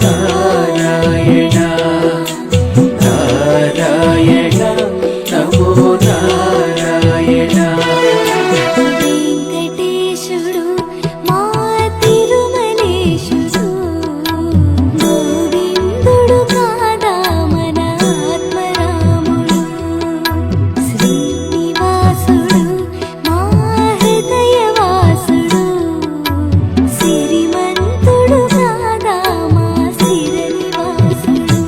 నారాయణ నారాయణ నమో నారాయణ వెంకటేశుడు మా తిరుమలేశుడు గోవిందుడు కాదా మన ఆత్మరాముడు శ్రీనివాసుడు మా హృదయవాసుడు సిరిమంతుడు కాదా మా సిరనివాసుడు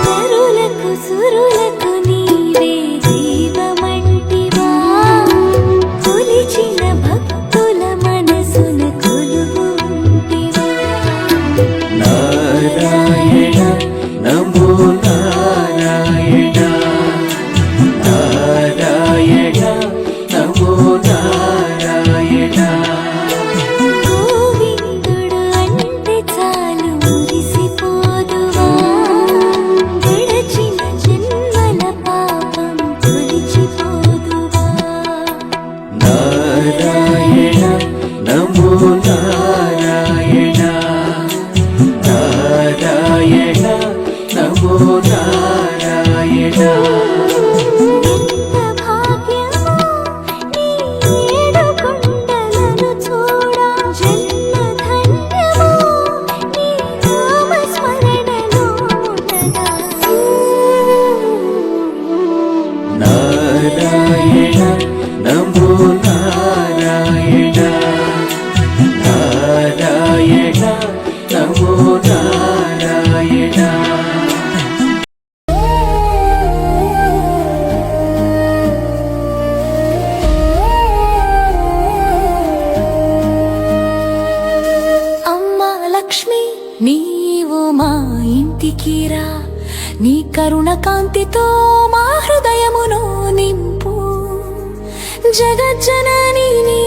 కరులకు సురులకు నీవే జీవమంటివా కొలిచిన భక్తుల మనసున కొలువుంటివా నారాయణ నమో నారాయణ నారాయణ నమో నారాయణ గోవిందుడు అంటే చాలు మురిసిపోదువా గడచిన జన్మల పాపం తొలచిపోదువా నారాయణ నమో నారాయణ నారాయణ నమో నారాయణ ఎంత భాగ్యమో నీ ఏడు కొండలను చూడా జన్మ ధన్యమో నీ నామ స్మరణలో ఉండగా నారాయణ నమో నారాయణ నారాయణ నమో నారాయణ అమ్మా లక్ష్మి నీవు మా ఇంటికి రా నీ కరుణ కాంతితో మా హృదయమును నింపు జగజ్జనని నీ